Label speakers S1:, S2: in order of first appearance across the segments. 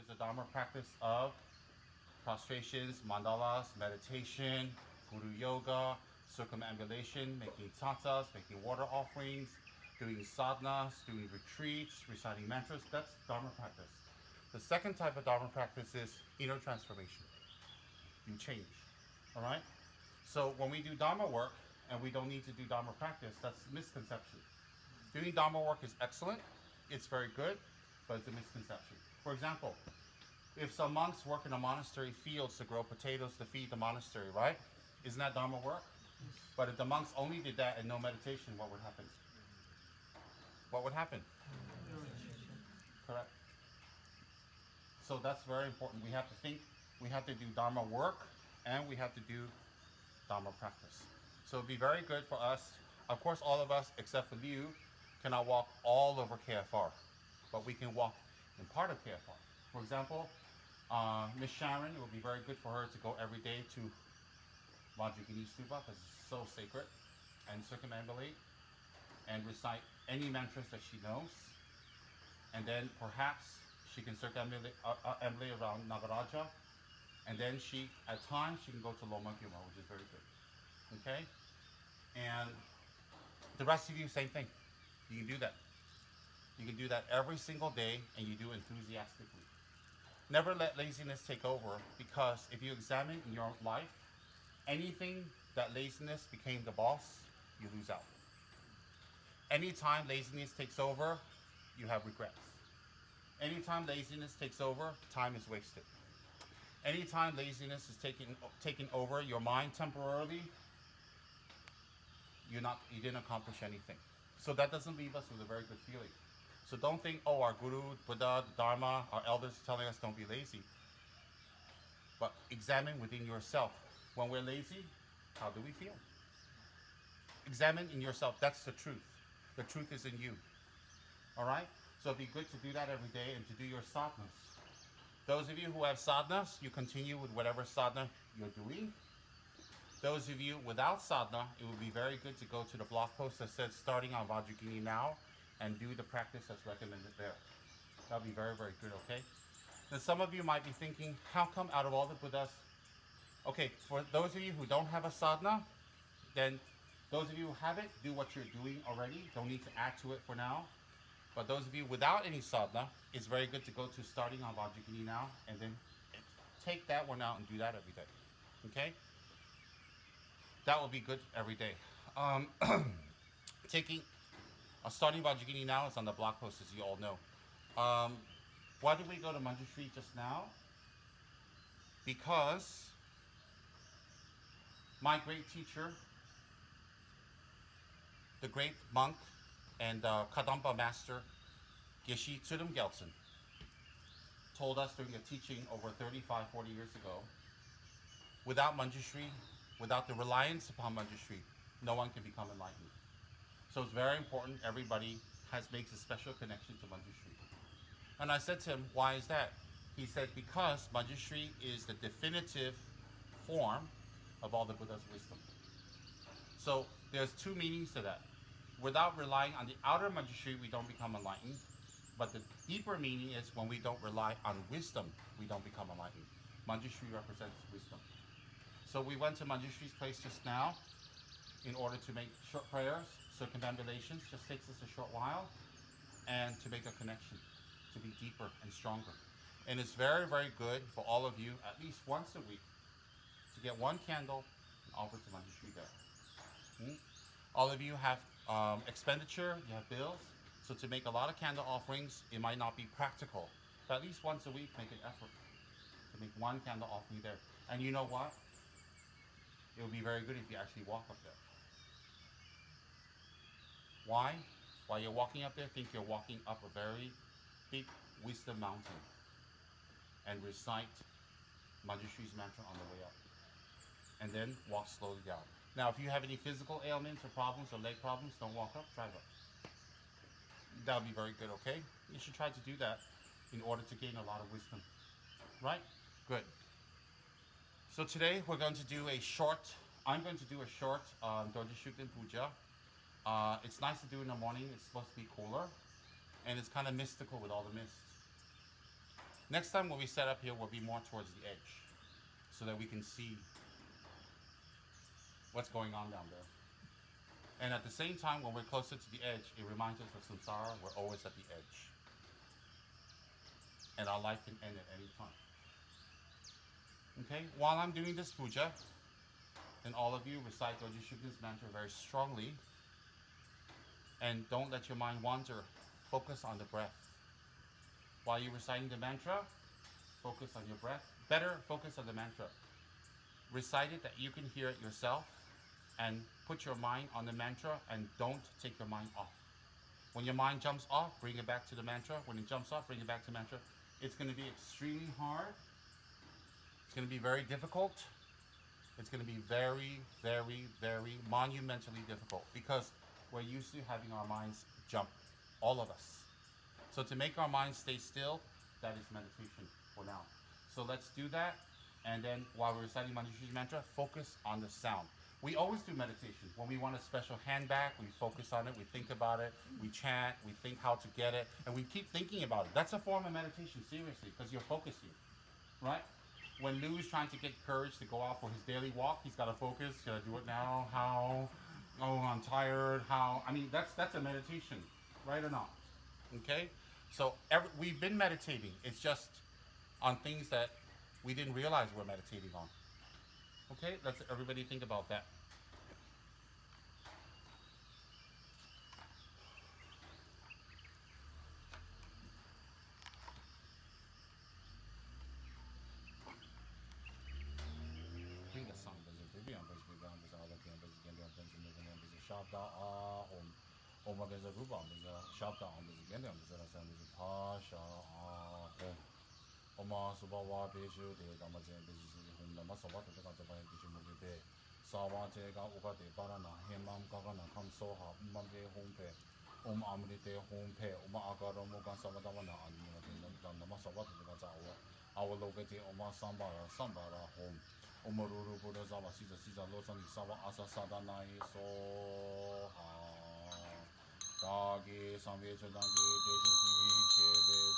S1: is the Dharma practice of prostrations, mandalas, meditation, guru yoga, circumambulation, making tatas, making water offerings, doing sadhanas, doing retreats, reciting mantras. That's Dharma practice. The second type of Dharma practice is inner transformation. You change. All right? So when we do Dharma work and we don't need to do Dharma practice, that's a misconception. Doing Dharma work is excellent. It's very good, but it's a misconception. For example, if some monks work in a monastery fields to grow potatoes to feed the monastery, right? Isn't that Dharma work? But if the monks only did that and no meditation, what would happen? What would happen? Correct. So that's very important. We have to think, we have to do Dharma work, and we have to do Dharma practice. So it'd be very good for us. Of course, all of us, except for Liu, cannot walk all over KFR, but we can walk in part of KFR. For example, Miss Sharon, it would be very good for her to go every day to Vajrayogini Stupa because it's so sacred, and circumambulate and recite any mantras that she knows. And then perhaps she can circumambulate around Nagaraja. And then at times, she can go to Loma Gyuma, which is very good. Okay? And the rest of you, same thing. You can do that. You can do that every single day, and you do enthusiastically. Never let laziness take over, because if you examine in your life, anything that laziness became the boss, you lose out. Anytime laziness takes over, you have regrets. Anytime laziness takes over, time is wasted. Anytime laziness is taking over your mind temporarily, you didn't accomplish anything. So that doesn't leave us with a very good feeling. So don't think, oh, our Guru, Buddha, Dharma, our elders are telling us don't be lazy. But examine within yourself. When we're lazy, how do we feel? Examine in yourself. That's the truth. The truth is in you. All right? So it'd be good to do that every day and to do your sadhanas. Those of you who have sadhanas, you continue with whatever sadhana you're doing. Those of you without sadhana, it would be very good to go to the blog post that says starting on Vajrayogini now and do the practice that's recommended there. That would be very, very good, okay? Then some of you might be thinking, how come out of all the Buddhas? Okay, for those of you who don't have a sadhana, then those of you who have it, do what you're doing already. Don't need to add to it for now. But those of you without any sadhana, it's very good to go to starting on Vajrayogini now and then take that one out and do that every day. Okay? That will be good every day. Starting Vajrayogini now is on the blog post, as you all know. Why did we go to Manjushri just now? Because my great teacher, the great monk and Kadampa master, Geshe Tsurim Gyaltsen, told us during a teaching over 35, 40 years ago, without Manjushri, without the reliance upon Manjushri, no one can become enlightened. So it's very important everybody makes a special connection to Manjushri. And I said to him, why is that? He said, because Manjushri is the definitive form of all the Buddha's wisdom. So there's two meanings to that. Without relying on the outer Manjushri, we don't become enlightened. But the deeper meaning is when we don't rely on wisdom, we don't become enlightened. Manjushri represents wisdom. So we went to Manjushri's place just now in order to make short prayers, circumambulations, just takes us a short while, and to make a connection, to be deeper and stronger. And it's very, very good for all of you, at least once a week, to get one candle and offer to Manjushri there. All of you have expenditure, you have bills, so to make a lot of candle offerings, it might not be practical. But at least once a week, make an effort to make one candle offering there. And you know what? It would be very good if you actually walk up there. Why? While you're walking up there, think you're walking up a very big wisdom mountain and recite Manjushri's mantra on the way up. And then walk slowly down. Now, if you have any physical ailments or problems or leg problems, don't walk up, drive up. That would be very good, okay? You should try to do that in order to gain a lot of wisdom. Right? Good. So today we're going to do a short, I'm going to do a short Dorje Shugden Puja. It's nice to do in the morning. It's supposed to be cooler. And it's kind of mystical with all the mist. Next time when we set up here, we'll be more towards the edge so that we can see what's going on down there. And at the same time, when we're closer to the edge, it reminds us of samsara. We're always at the edge. And our life can end at any time. Okay, while I'm doing this puja, then all of you recite Doji Shugden's mantra very strongly. And don't let your mind wander. Focus on the breath. While you're reciting the mantra, focus on your breath. Better, focus on the mantra. Recite it that you can hear it yourself, and put your mind on the mantra, and don't take your mind off. When your mind jumps off, bring it back to the mantra. When it jumps off, bring it back to mantra. It's going to be extremely hard. It's going to be very difficult. It's going to be very, very, very monumentally difficult because we're used to having our minds jump, all of us. So to make our minds stay still, that is meditation for now. So let's do that. And then while we're reciting Manjushri's mantra, focus on the sound. We always do meditation. When we want a special hand back, we focus on it, we think about it, we chant, we think how to get it, and we keep thinking about it. That's a form of meditation, seriously, because you're focusing, right? When Lou's trying to get courage to go out for his daily walk, he's got to focus. Should I do it now? How? Oh, I'm tired. How? I mean, that's a meditation, right or not? Okay? So we've been meditating. It's just on things that we didn't realize we're meditating on. Okay? Let's everybody think about that. Oma Subawa Beju de Damazen Hum Lama Sabat de Gazabay Mugibe, Sawate Gauka de Barana, Hemam Gagana, Kam Soha, Mage Hompe, Amrite Hompe, Oma Agaro Mogan Samadavana, and Namasabat de Gazawa, our locate Oma Sambara, Sambara home, Omoruru Buddhazawa, Caesar Losan, Sawa Asa Sadanai, so Dagi, Samvich Dangi, Deji, Shebe,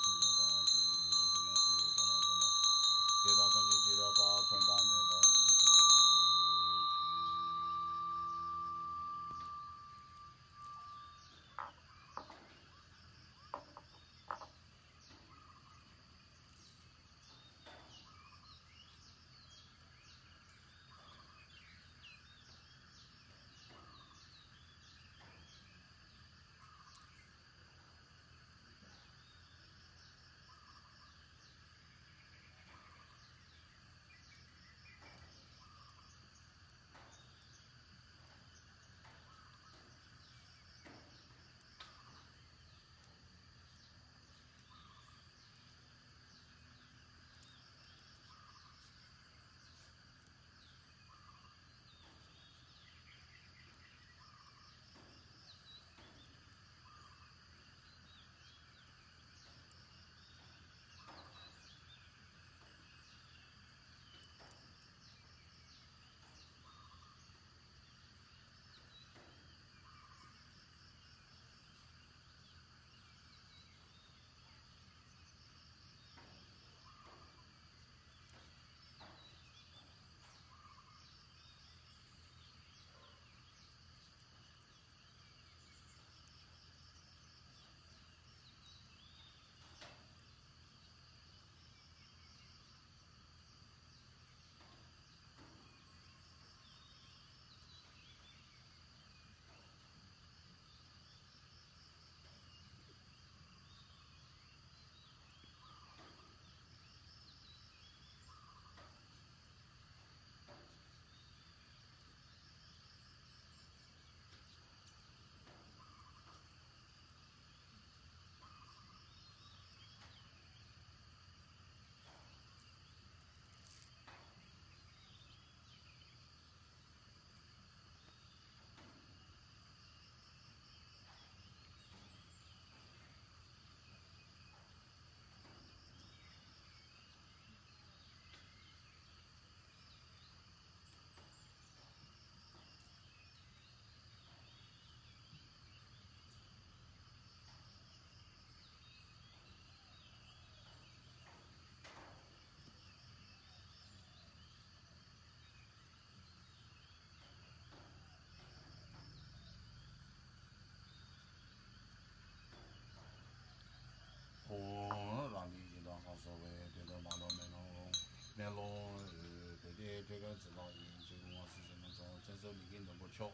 S1: 指导引，结果我是什么中，坚守你给能不巧。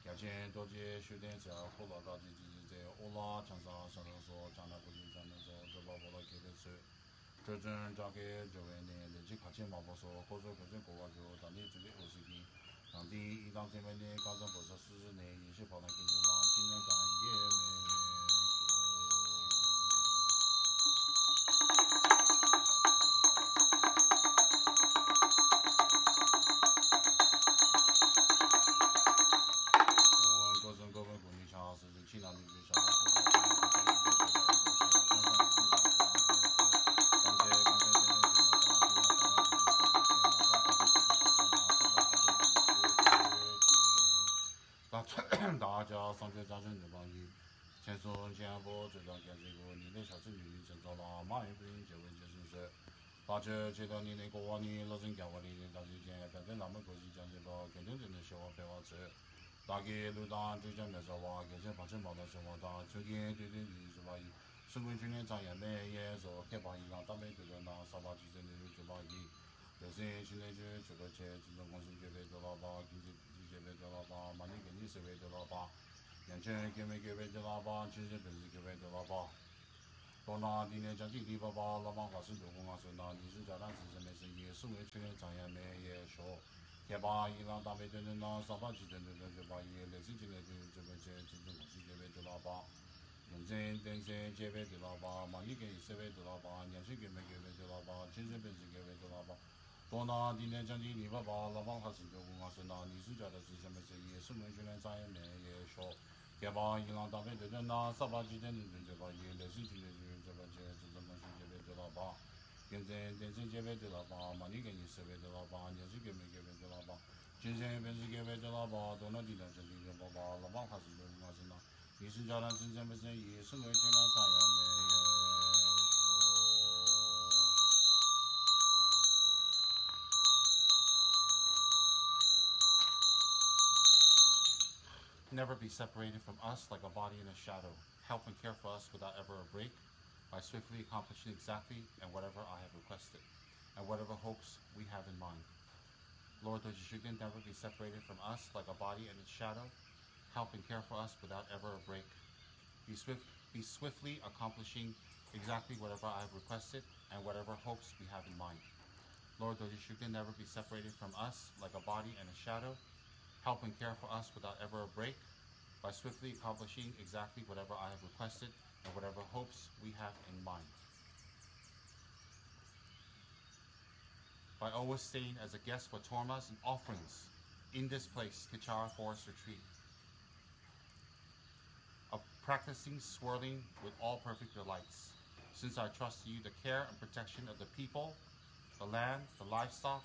S1: 条件多节修电车，后老大姐姐在欧拉长沙上头说，将来不就将那种这把我来给的车，这阵交给这位呢，连起卡钱嘛不说，或者反正国外就当地这边50斤，当地一当这边呢，刚正不是40年，也是跑来跟着浪，今年干也没有。各省各分国民强是青岛女军小的国家，大家上学加深这帮语，前松前波最早干这个你的小子女正早啦，马云不是结婚就是说，大家觉得你那个话你老人家话的，大家讲反正那么国际讲这个肯定真的小话白话词。大概路当就讲那说话，而且发生毛的说话，当最近对对对是吧？生活训练长也没也说开发一样，大美这个那沙巴基层的就把一，就是现在就这个钱，这种公司就为做老板，经济就为做老板，马年给你是为做老板，年轻人给没给为做老板，其实本是给为做老板。到那今年将近第爸爸老板话是做工啊，说那你是家长自身没生意，生活训练长也没也说。也把伊朗大美等等那沙巴基层等等就把伊类似进来就这个这种公司这边做老板，认真认真这边做老板，嘛你给社会做老板，年轻给没给为做老板，精神本事给为做老板。到那今年将近第爸爸老板话是做工啊，说那你是家的自身没生意，生活训练长也没也说。也把伊朗大美等等那沙巴基层等等就把伊类似进来就这个这种公司这边做老板。现在电视节目的老板，嘛你给你设备的老板，电视节目给的老板，精神本事给的老板，到那地方这里的老板，老板还是有我是那，你是家人真正没生意，生活尽量长也没有说。Never be separated from us like a body and a shadow. Help and care for us without ever a break, by swiftly accomplishing exactly and whatever I have requested, and whatever hopes we have in mind. Lord, those you should never be separated from us like a body and its shadow. Help and care for us without ever a break. Be swiftly accomplishing exactly whatever I have requested, and whatever hopes we have in mind. Lord, those you should never be separated from us like a body and a shadow. Help and care for us without ever a break, by swiftly accomplishing exactly whatever I have requested and whatever hopes we have in mind. By always staying as a guest for tormas and offerings in this place, Kichara Forest Retreat, of practicing swirling with all perfect delights, since I trust to you the care and protection of the people, the land, the livestock,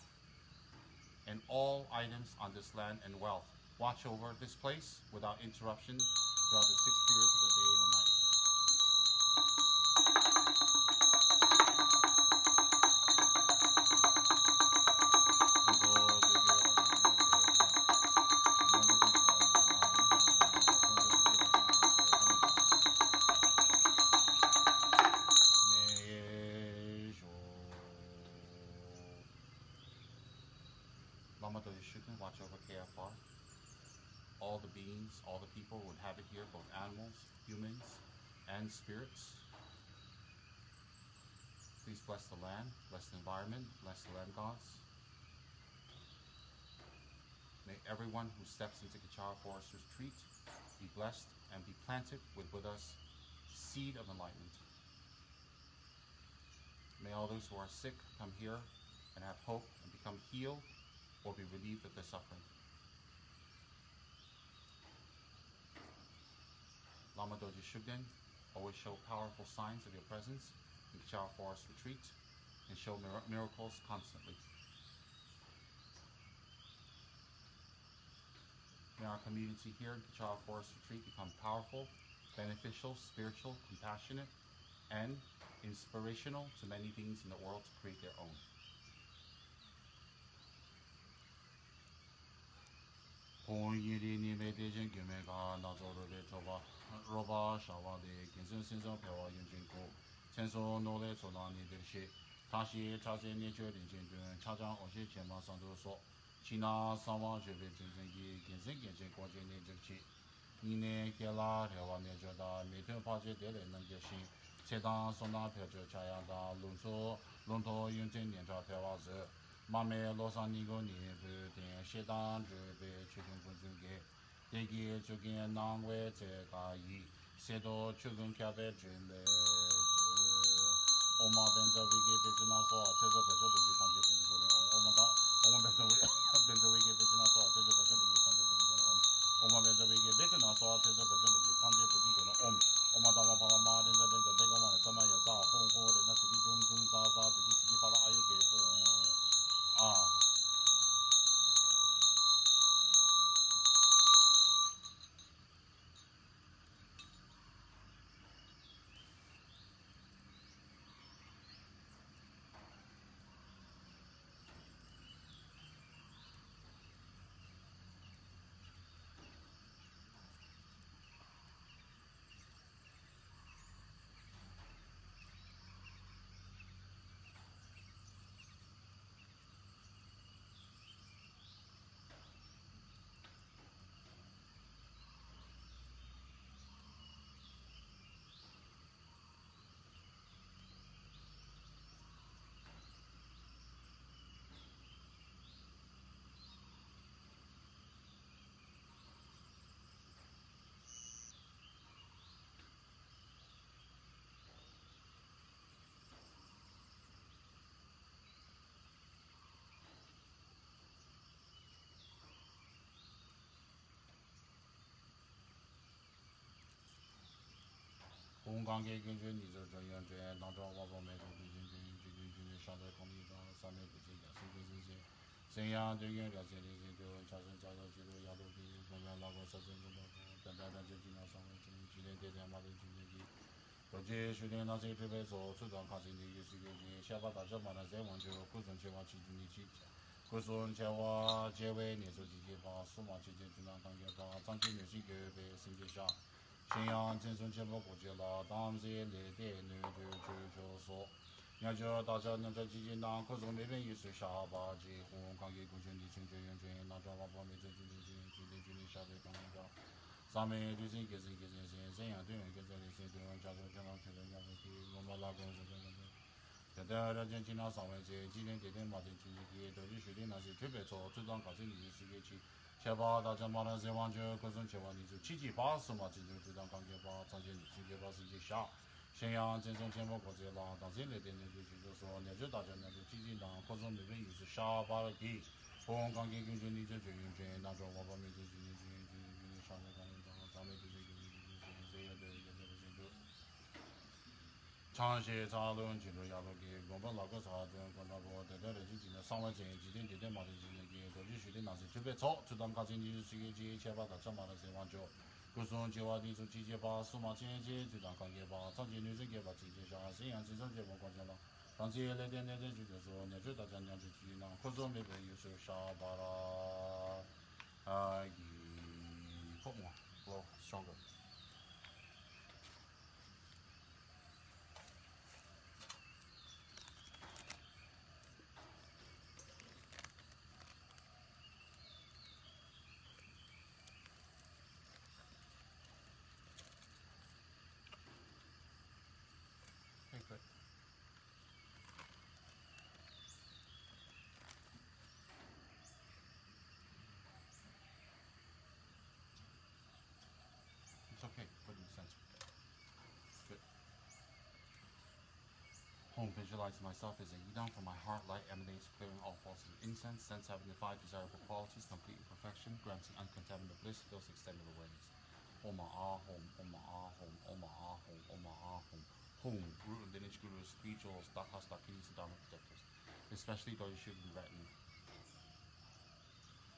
S1: and all items on this land and wealth. Watch over this place without interruption throughout the 6 periods of the day and the night. Lama Dojishuken, watch over KFR. All the beings, all the people who inhabit here, both animals, humans, and spirits. Please bless the land, bless the environment, bless the land gods. May everyone who steps into Kichara Forest Retreat be blessed and be planted with us seed of enlightenment. May all those who are sick come here and have hope and become healed or be relieved of their suffering. Lama Doji Shugden, always show powerful signs of your presence in Kichara Forest Retreat and show miracles constantly. May our community here in Kichara Forest Retreat become powerful, beneficial, spiritual, compassionate, and inspirational to many beings in the world to create their own. China Sama Jebe Jingi, Ginzing Gin Kwaji Nijuchi, Nine Kela, Rewa Nejoda, Metu Paji Dele Nangeshin, Sedan Sona Pejo Chayada, Lunso, Lunto Yuntin Ninja Pewazi, Mame Losan Nigo Nibu, Shedan Jube, Chukun Kunzuge, Degi Chugin Nangwe Tega Yi, Sedo Chukun Kabe Jule, Oma Benza Wiki Bizinaso, Tezo Pejo Bizi Tangi Bizi, Omada, Oma Benza Wiki Bizinaso, Tezo Pejo Bizi Tangi Bizi, Oma Benza Wiki Bizinaso, Tezo Pejo Bizi Tangi Bizi, Oma Dama Palama, Benza Benza Begoma, Sama Yaza, Hong Ho, Nasidi Jum Jum Zaza, Didi Pala Ayuke, Ah.公刚给根据你这这样这样，当着我们每个上在空地上上面不是也是这些，这样对应了解的这个产生加到记录压路的，我们那个实践中的，等这经常上面今天这点嘛的今天的，而且虽然那些准备做出张看见的有些个想法大家嘛那在往就各种情况其中的去。各种情况结尾年数季节把数码期间经常当个把长期流行个被升级下。信仰真正节目过去了，当然来点那就说，人家大家能在基金当各种每边有时下巴结婚，刚给过去的成就源泉，那抓把每这下来刚刚上面就是一个这样对人跟这里是对人家就经常听人家说我们老公是这样的。现在人家经常上面这几天马的经济都是说的那些特别做，最当搞这里是个去。确保大家马上在往就各种情况，你就7G80嘛，这种这张钢铁把长期7G80一下，信仰这种节目过去了，当然来点就是说，那就大家那就积极当各种那边又是下巴的给，红钢铁跟着你这用这那种我把每次上面钢铁咱们就是这样的长些长龙进入亚路给，我们那个啥子，我那个在这里就进来上完这几天嘛的进来给，都是说的那是特别早，就当搞这你是个节前把大家嘛的在往脚，各种就话你说季节把数码节就当搞给把，长期女生给把季节上，这样这种节目关键了。当时那点就是说，那就大家两只鸡呢，或者每个有时候下巴啦，不嘛，我上个。It's okay, put in the center. Good. Home visualize myself as a yidam from my heart, light emanates, clearing all forces of incense, sense having the 5 desirable qualities, complete perfection, granting uncontaminated bliss, those extended awareness. Oma ah home, Oma ah home, Oma ah home, Oma ah home. Home, root and lineage gurus, spirituals, dakas, dakis, and dharma protectors, especially those who be retinue.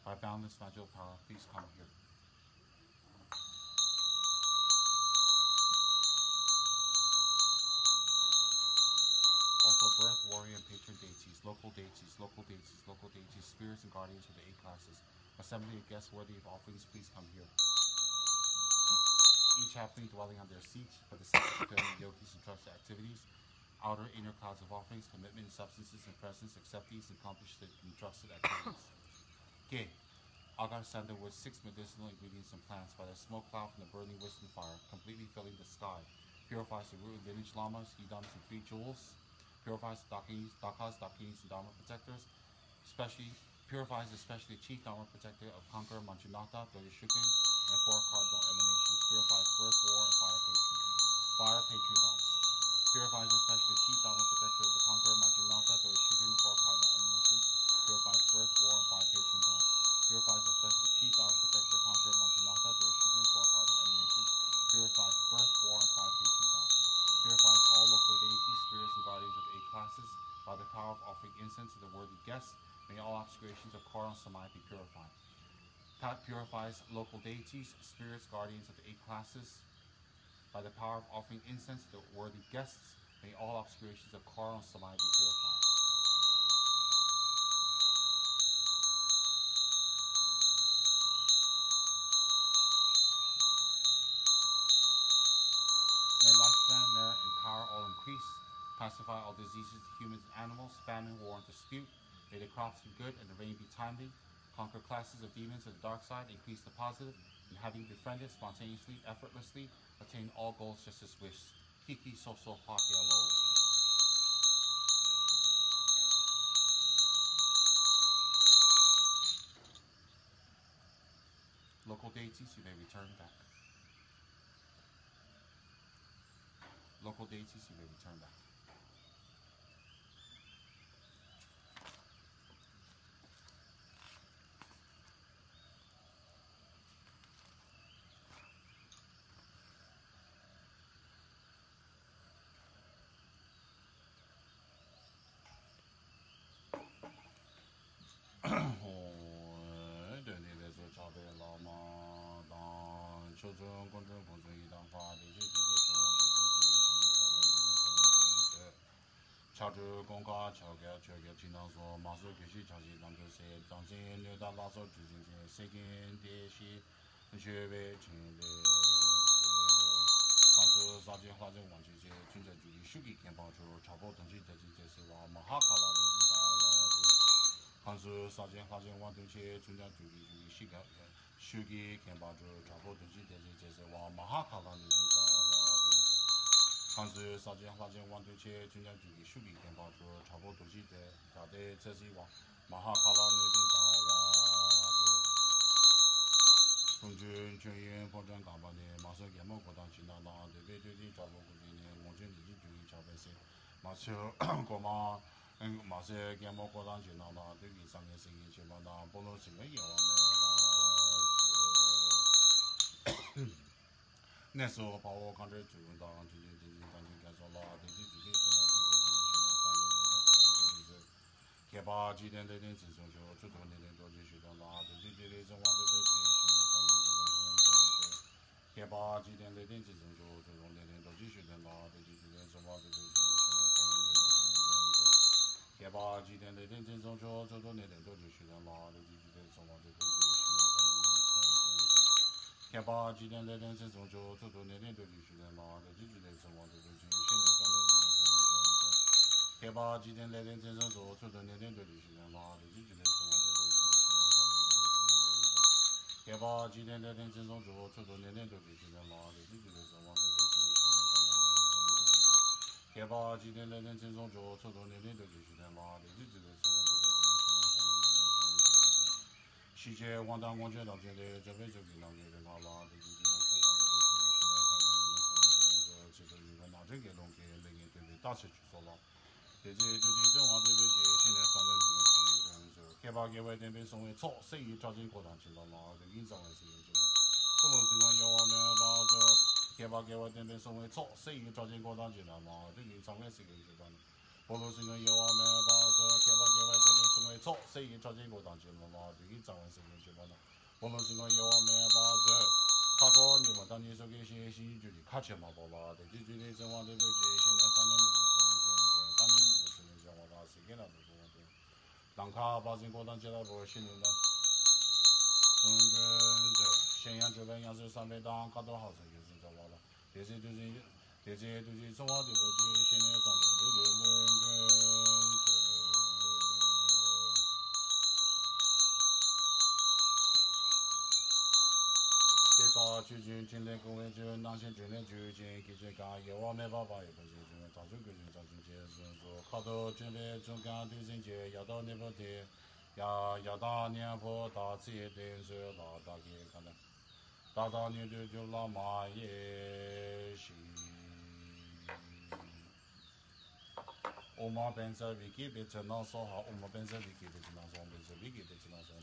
S1: By boundless magical power, please come here. Also, birth, warrior, and patron deities, local deities, spirits and guardians of the 8 classes. Assembly of guests worthy of offerings, please come here. Each halfling dwelling on their seats for the sake of fulfilling yogis and trust activities. Outer, inner clouds of offerings, commitment, substances, and presence, accept these and accomplish the entrusted activities. Ge. Agar sandalwood, 6 medicinal ingredients and plants by the smoke cloud from the burning wisdom fire, completely filling the sky. Purifies the root and lineage lamas, yidams, and 3 jewels. Purifies dakas, dakinis, and dharma protectors. Purifies especially chief dharma protector of Conqueror Manjunatha, Dodishukin, and 4 cardinal emanations. Purifies birth, war, and fire patron. Fire patron gods. Purifies especially chief dharma protector of the Conqueror Manjunatha, Dodishukin, and 4 cardinal emanations. Purifies birth, war, and fire patron gods. Purifies especially chief dharma protector of the Conqueror Manjunatha, Dodishukin, and 4 cardinal emanations. Purifies birth, war, and fire patron gods. Purifies all local deities, spirits, and guardians of 8 classes by the power of offering incense to the worthy guests. May all obscurations of Kara and Samai be purified. Purifies local deities, spirits, guardians of the 8 classes by the power of offering incense to the worthy guests. May all obscurations of Kara and Samai be purified. May lifespan, merit, and power all increase. Pacify all diseases to humans and animals, famine, war, and dispute. May the crops be good and the rain be timely. Conquer classes of demons of the dark side, increase the positive, and having befriended spontaneously, effortlessly, attain all goals just as wished. Kiki Soso Pakialo. Local deities, you may return back. Local deities, you may return back. 차주 공가 저게 지나서 마수 교시 자시 남조세 당신 뇌다 라서 주진제 세긴 대시学位 진대 강수 사진 화정 원주제 준제 주기 슈기 캠방주 차보 등지 대지제세와 마하카라를 다와루 강수 사진 화정 원주제 준제 주기 시가 슈기 캠방주 차보 등지 대지제세와 마하카라를 다와루 강수 사진 화정 원주제 준제 주기 슈기 캠방주 차보 등지 대지제세와 마하카라를 다와루 공준 전연 보장 강반에 마서 개모 고당 지나나 대배들이 잡고 그리네 모든 일이 중이 잡에서 마서 고마 마서 개모 고당 지나나 되기 상의 생이 지마나 보너스가 여와네 내서 바오 간절 주다 주지 단지 가서라 되지 주지 개바 지된데 진성조 주도내는 도지시도라 되지들이 정화되게 개바 지된데 진성조 주도내는 도지시도라 되지들이 정화되게 개바 지된데 진성조 주도내는 도지시도라 되지들이 정화되게 개바 지된데 진성조 주도내는 도지시도라 되지들이 정화되게 개바 지된 레덴 전선도 초던 레덴 도지시는 마을 지지대 개바 지된 레덴 전선도 초던 레덴 도지시는 마을 지지대 개바 지된 레덴 전선도 초던 레덴 도지시는 마을 지지대 시제 원당 원제 남제대 저배적인 남제대 나라 지지대 제가 이거 나중에 동계 랭이 되게 다시 주소라 대제 주지 정화되게 신의 산을 누르는 개발계획 대비 성의 초 세이 자진 고단 진로마 인정의 시행지만 고로스가 여와네 바저 개발계획 대비 성의 초 세이 자진 고단 진로마 인정의 시행지만 고로스가 여와네 바저 개발계획 대비 성의 초 세이 자진 고단 진로마 인정의 시행지만 고로스가 여와네 바저 가고你们当你说给些新主的卡切嘛宝宝的，就觉得生活的不节现在三年当你的事情我打死给了不说的，当卡把人过当起来不新的，反正这咸阳这边要是300当卡多好生就是这完了，这些都是生活的不节现在上的反正这。居军军内公卫军南线军内军军给这干也我没办法也不是军当中军当中节是说靠到军备中干对阵节要到那不的要到年不到这的是老大给看的大大年的就老马也是我们本身 wiki 别只能说好我们本身 wiki 别只能说本身 wiki 别只能说